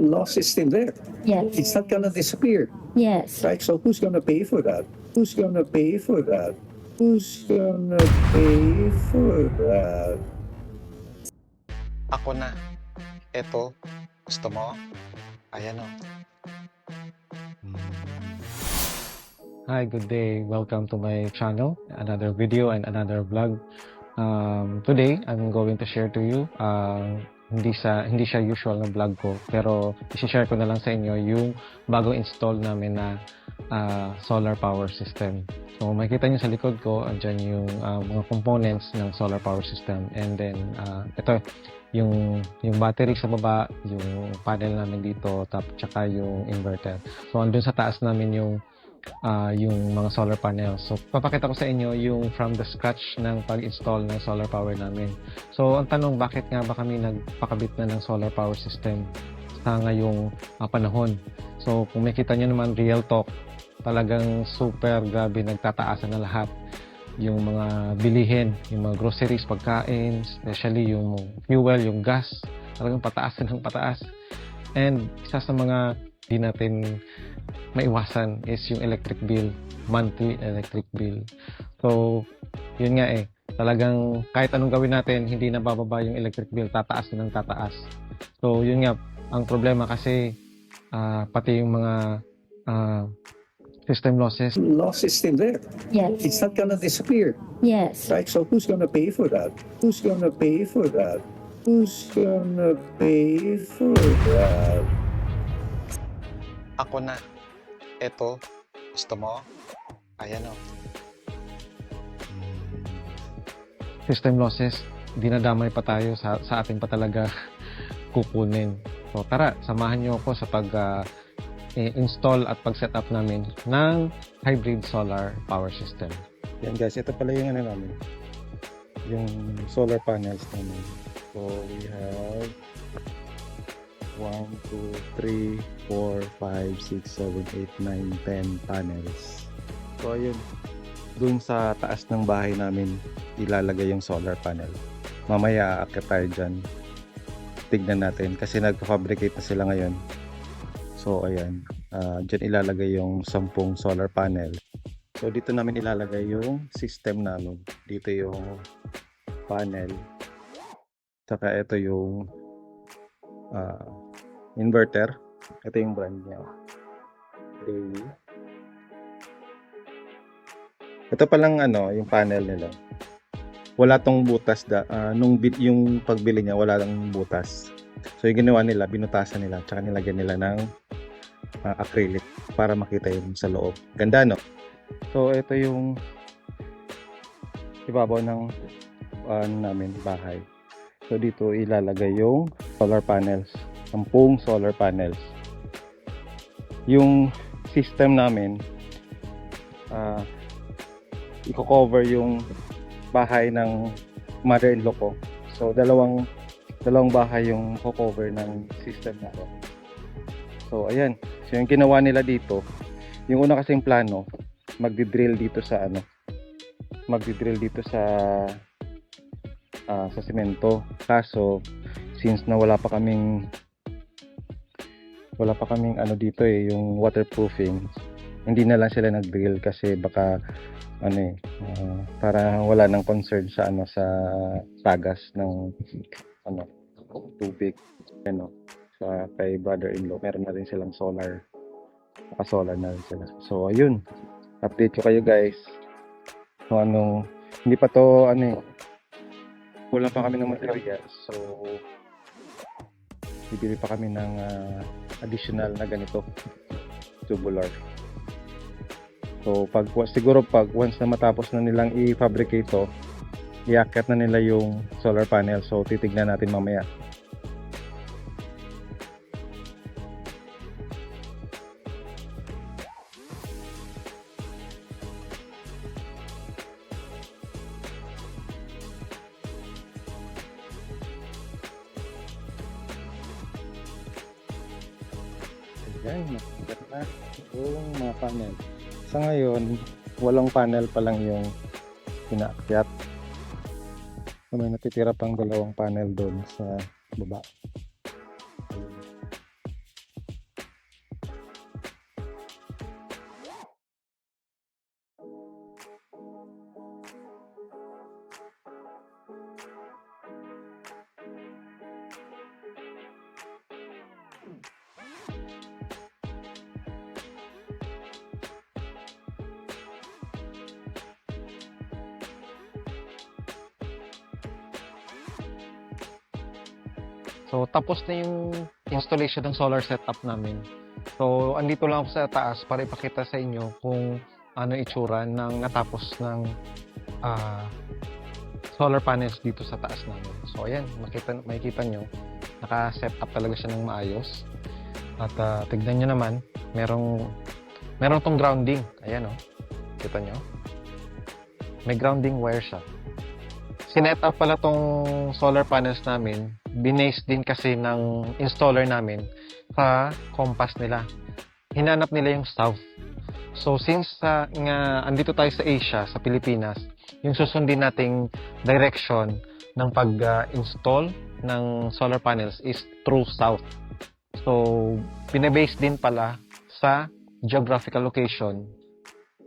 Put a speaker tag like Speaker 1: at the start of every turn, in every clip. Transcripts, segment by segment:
Speaker 1: loss is still there.
Speaker 2: Yes.
Speaker 1: It's not gonna disappear,
Speaker 2: Yes.
Speaker 1: right? So who's gonna pay for that? Who's gonna pay for that? Who's gonna pay for that?
Speaker 3: Ako na. Eto. Gusto mo? Ayan o.
Speaker 4: Hi, good day. Welcome to my channel. Another video and another vlog. Today, I'm going to share to you. Hindi siya usual na vlog ko, pero i-share ko na lang sa inyo yung bagong install namin na solar power system. So, makikita nyo sa likod ko, andyan yung mga components ng solar power system. And then, ito, yung battery sa baba, yung panel namin dito, tsaka yung inverter. So, andun sa taas namin yung mga solar panels. So, papakita ko sa inyo yung from the scratch ng pag-install ng solar power namin. So, ang tanong, bakit nga ba kami nagpakabit na ng solar power system sa ngayong panahon? So, kung makita nyo naman, real talk, talagang super grabe, nagtataasan na lahat. Yung mga bilihin, yung mga groceries, pagkain, especially yung fuel, yung gas, talagang pataas ng pataas. And isa sa mga di natin maiwasan is yung electric bill, monthly electric bill. So, yun nga talagang kahit anong gawin natin, hindi na bababa yung electric bill, tataas na ng tataas. So, yun nga, ang problema kasi pati yung mga system losses.
Speaker 1: Loss is still there.
Speaker 2: Yes.
Speaker 1: It's not gonna disappear,
Speaker 2: Yes.
Speaker 1: right? So who's gonna pay for that? Who's gonna pay for that? Who's gonna pay for that?
Speaker 3: Ako na. Eto. Gusto mo? Ayan o.
Speaker 4: System losses, dinadamay pa tayo sa atin pa talaga kukunin. So tara, samahan nyo ako sa pag-install at pag-set up namin ng hybrid solar power system.
Speaker 5: Yan guys, ito pala yung namin, yung solar panels namin. So we have 1, 2, 3, 4, 5, 6, 7, 8, 9, 10 panels. So ayun, dun sa taas ng bahay namin ilalagay yung solar panel. Mamaya aakyat tayo dyan, tignan natin kasi nagpa-fabricate na sila ngayon. So ayan, dyan ilalagay yung 10 solar panel. So dito namin ilalagay yung system namin. Dito yung panel, saka ito yung inverter. Ito yung brand niya, Daily. Ito palang yung panel nila, wala tong butas yung pagbili niya, wala lang butas. So yung ginawa nila, binutasan nila, tsaka nilagyan nila ng acrylic para makita yung sa loob. Ganda, no? So ito yung ibabaw ng namin bahay. So dito ilalagay yung solar panels, 10 solar panels. Yung system namin, i-cover yung bahay ng mother-in-law ko. So dalawang bahay yung cover ng system natin. So ayan, so yung ginawa nila dito, yung una kasing plano, magdi-drill dito sa semento. Kaso since na wala pa kaming dito yung waterproofing, hindi na lang sila nag-drill kasi baka para wala nang concern sa sa tagas ng tubig sa kay brother-in-law. Meron na rin silang solar, naka-solar na rin sila. So ayun, update ko kayo guys. So hindi pa to wala pa kami ng material, so bibili pa kami ng additional na ganito, tubular. So siguro once na matapos na nilang i-fabricate to, iakyat na nila yung solar panel. So titignan natin mamaya. Ayan, nakikat na yung mga panel. Sa ngayon, walang panel pa lang yung pinaakyat. So, may natitira pang 2 panel doon sa baba.
Speaker 4: So, tapos na yung installation ng solar setup namin. So, andito lang ako sa taas para ipakita sa inyo kung ano itsura ng natapos ng solar panels dito sa taas namin. So, ayan, makikita nyo, naka-set up talaga siya ng maayos. At tignan nyo naman, meron tong grounding. Ayan, oh. Kita nyo? May grounding wire siya. Sinet up pala tong solar panels namin, binase din kasi ng installer namin sa compass nila. Hinanap nila yung south. So, since nga andito tayo sa Asia, sa Pilipinas, yung susundin nating direction ng pag-install ng solar panels is true south. So, binabase din pala sa geographical location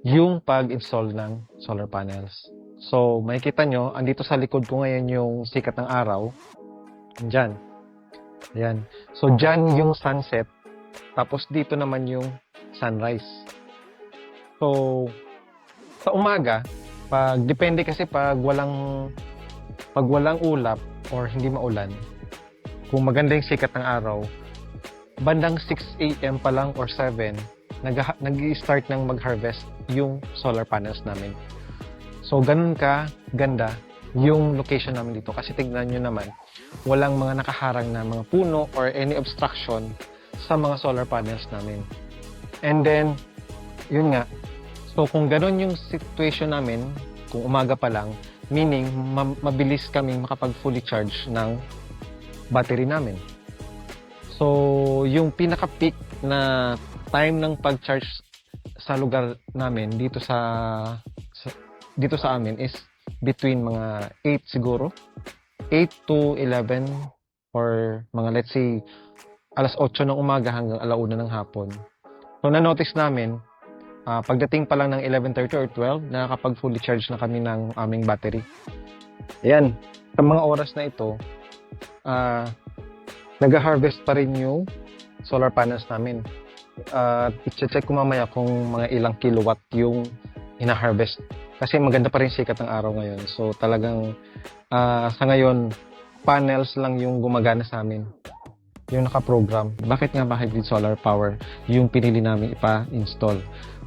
Speaker 4: yung pag-install ng solar panels. So, makikita nyo, andito sa likod ko ngayon yung sikat ng araw. Diyan. Ayan. So, dyan yung sunset. Tapos, dito naman yung sunrise. So, sa umaga, depende kasi pag walang ulap or hindi maulan, kung maganda yung sikat ng araw, bandang 6 AM pa lang or 7, nag-i-start ng mag-harvest yung solar panels namin. So, ganun ka ganda yung location namin dito. Kasi tignan nyo naman, walang mga nakaharang na mga puno or any obstruction sa mga solar panels namin. And then, yun nga. So, kung ganun yung situation namin, kung umaga pa lang, meaning, mabilis kaming makapag fully charge ng battery namin. So, yung pinaka-peak na time ng pag-charge sa lugar namin dito sa amin is between mga 8 siguro, 8 to 11 or mga let's say alas 8 ng umaga hanggang alauna ng hapon. So na-notice namin pagdating pa lang ng 11:30 or 12, nakakapag fully charge na kami ng aming battery. Ayan, sa mga oras na ito, nag-harvest pa rin yung solar panels namin. I-check ko mamaya kung mga ilang kilowatt yung ina-harvest. Kasi maganda pa rin sikat ng araw ngayon. So talagang sa ngayon, panels lang yung gumagana sa amin. Yung naka-program. Bakit nga ba hybrid solar power yung pinili namin ipa-install?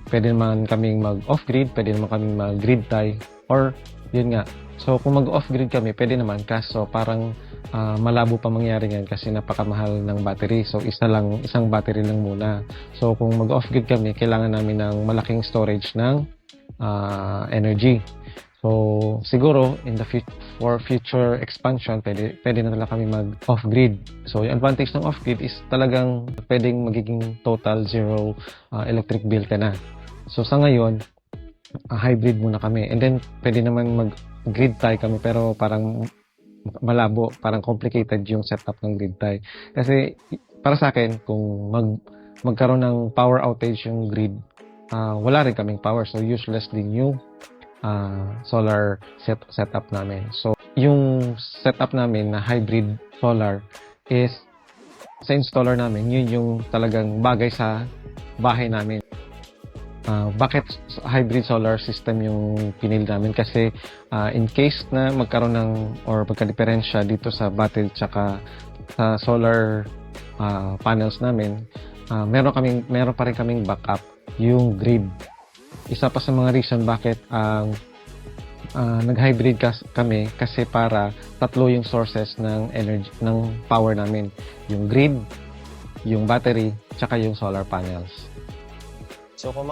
Speaker 4: Pwede naman kaming mag-off-grid, pwede naman kaming mag-grid tie, or yun nga. So kung mag-off-grid kami, pwede naman. Kaso parang malabo pa mangyari yan kasi napakamahal ng battery. So isang battery lang muna. So kung mag-off-grid kami, kailangan namin ng malaking storage ng energy. So siguro in the for future expansion, pwede na talaga kami mag off-grid. So yung advantage ng off-grid is talagang pwedeng magiging total zero electric bill ka na. So sa ngayon, hybrid muna kami. And then pwede naman mag-grid tie kami pero parang malabo, parang complicated yung setup ng grid tie. Kasi para sa akin, kung magkaroon ng power outage yung grid, wala rin kaming power. So useless din yung solar setup namin. So yung setup namin na hybrid solar is sa installer namin, yun yung talagang bagay sa bahay namin. Bakit hybrid solar system yung pinili namin? Kasi in case na magkaroon ng or magka-diferensya dito sa battery tsaka sa solar panels namin, meron pa rin kaming backup yung grid. Isa pa sa mga reason bakit nag-hybrid kami kasi para tatlo yung sources ng energy ng power namin, yung grid, yung battery, tsaka yung solar panels.
Speaker 3: So kung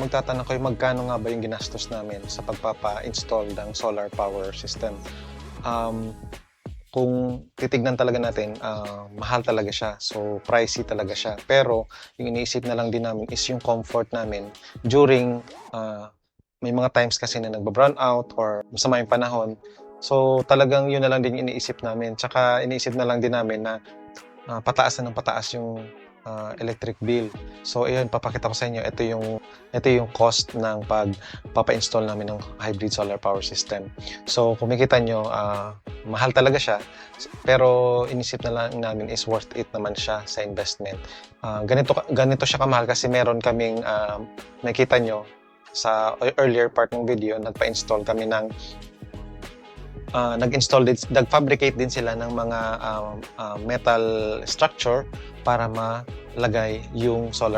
Speaker 3: magtatanong kayo magkano nga ba yung ginastos namin sa pagpapa-install ng solar power system, kung titignan talaga natin, mahal talaga siya. So pricey talaga siya. Pero yung iniisip na lang din namin is yung comfort namin during may mga times kasi na nagba-brown out or masama yung panahon. So talagang yun na lang din iniisip namin. Tsaka iniisip na lang din namin na pataas na ng pataas yung electric bill. So ayun, papakita ko sa inyo, ito yung cost ng pagpapa-install namin ng hybrid solar power system. So kung makita nyo, mahal talaga siya, pero inisip na lang namin is worth it naman siya sa investment. Ganito siya kamahal kasi meron kaming nakita nyo sa earlier part ng video, nagpa-install kami ng nag-fabricate din sila ng mga metal structure para malagay yung sa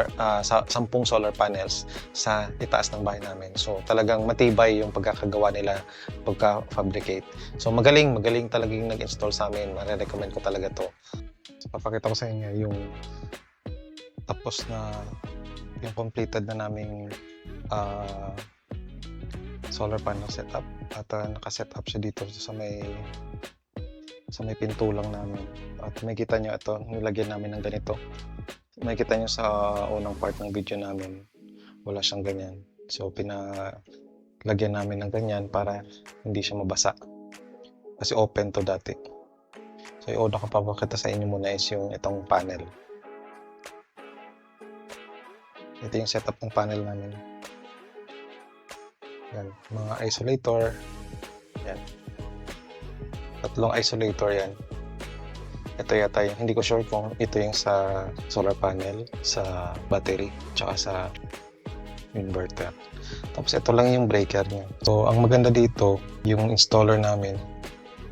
Speaker 3: 10 solar panels sa itaas ng bahay namin. So talagang matibay yung pagkakagawa nila, pagka-fabricate. So magaling talaga yung nag-install sa amin. Mare-recommend ko talaga to. So, papakita ko sa inyo yung tapos na yung completed na naming solar panel setup at naka-setup siya dito sa may pintulang namin. At makikita nyo ito, nilagyan namin ng ganito. Makikita nyo sa unang part ng video namin, wala siyang ganyan. So pinalagyan namin ng ganyan para hindi siya mabasa. Kasi open to dati. So yung una ko papakita sa inyo muna is yung itong panel. Ito yung setup ng panel namin. Yan, mga isolator. Yan. 3 isolator yan. Ito yata yung, hindi ko sure kung ito yung sa solar panel, sa battery, tsaka sa inverter. Tapos ito lang yung breaker niya. So, ang maganda dito, yung installer namin,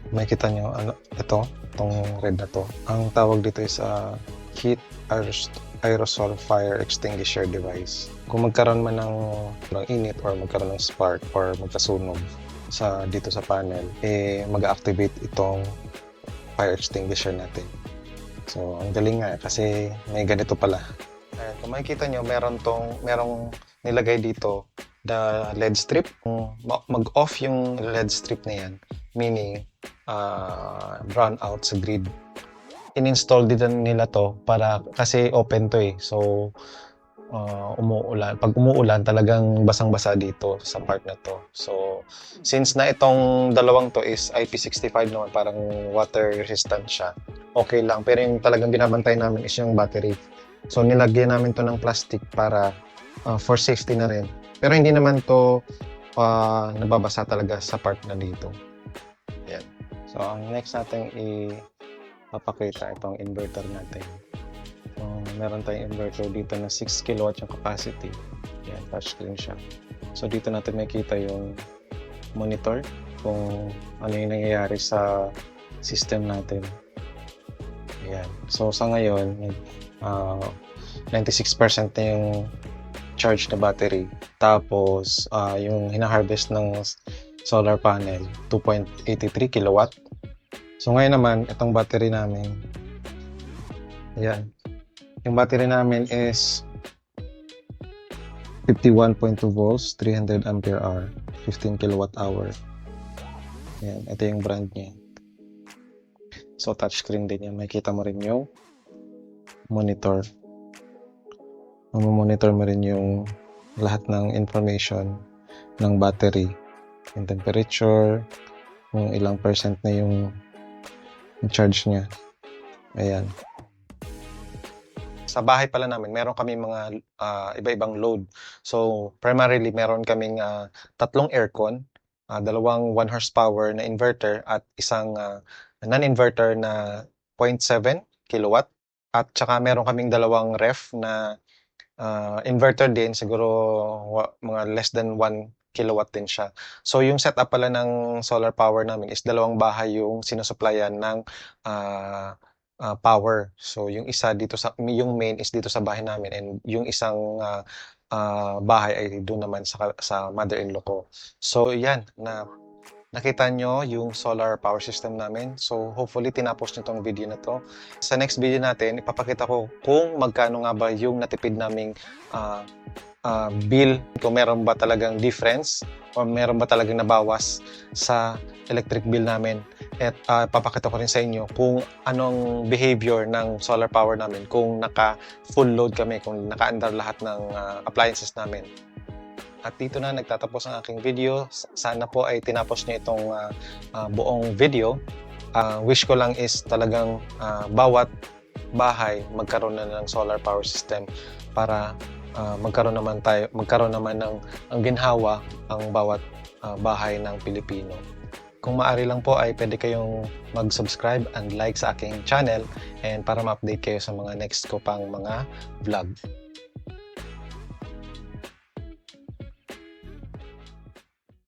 Speaker 3: makikita nyo, itong red na to. Ang tawag dito is heat aerosol fire extinguisher device. Kung magkaroon man ng init or magkaroon ng spark or magkasunog dito sa panel, mag-activate itong fire extinguisher natin. So, ang galing nga kasi may ganito pala. Kung makikita nyo, merong nilagay dito the LED strip. Mag-off yung LED strip na yan, meaning brown out sa grid. In-install din nila to kasi open to So umuulan. Pag umuulan, talagang basang-basa dito sa part na to. So since na itong dalawang to is IP65 naman, parang water resistant siya, okay lang. Pero yung talagang binabantay namin is yung battery. So nilagyan namin to ng plastic para for safety na rin. Pero hindi naman to nababasa talaga sa part na dito. Ayan. So ang next natin papakita itong inverter natin. So, meron tayong inverter dito na 6 kW yung capacity. Yan, touchscreen siya. So dito natin makikita yung monitor kung ano yung nangyayari sa system natin. Yan. So sa ngayon, 96% na yung charge na battery. Tapos yung hina-harvest ng solar panel, 2.83 kW. So ngayon naman, itong battery namin, ayan. Yung battery namin is 51.2 volts, 300 ampere hour, 15 kilowatt hour. Ayan, ito yung brand niya. So touchscreen din yan. Makikita mo rin yung monitor. Monitor mo rin yung lahat ng information ng battery. Yung temperature, kung ilang percent na yung charge niya. Ayan. Sa bahay pala namin, meron kami mga iba-ibang load. So, primarily, meron kaming 3 aircon, 2 1 horsepower na inverter at isang non-inverter na 0.7 kilowatt. At saka meron kaming 2 ref na inverter din, siguro mga less than 1 kilowatt din siya. So yung setup pala ng solar power namin is 2 bahay yung sinusuplayan ng power. So yung isa dito yung main is dito sa bahay namin, and yung isang bahay ay doon naman sa mother-in-law ko. So yan, nakita nyo yung solar power system namin. So hopefully tinapos nyo tong video na to. Sa next video natin, ipapakita ko kung magkano nga ba yung natipid naming bill, kung meron ba talagang difference o meron ba talagang nabawas sa electric bill namin. At papakita ko rin sa inyo kung anong behavior ng solar power namin, kung naka full load kami, kung naka-andar lahat ng appliances namin. At dito na nagtatapos ang aking video. Sana po ay tinapos niyo itong buong video. Wish ko lang is talagang bawat bahay magkaroon na ng solar power system para magkaroon naman ng ang ginhawa ang bawat bahay ng Pilipino. Kung maaari lang po ay pwede kayong mag-subscribe and like sa aking channel, and para ma-update kayo sa mga next ko pang mga vlog.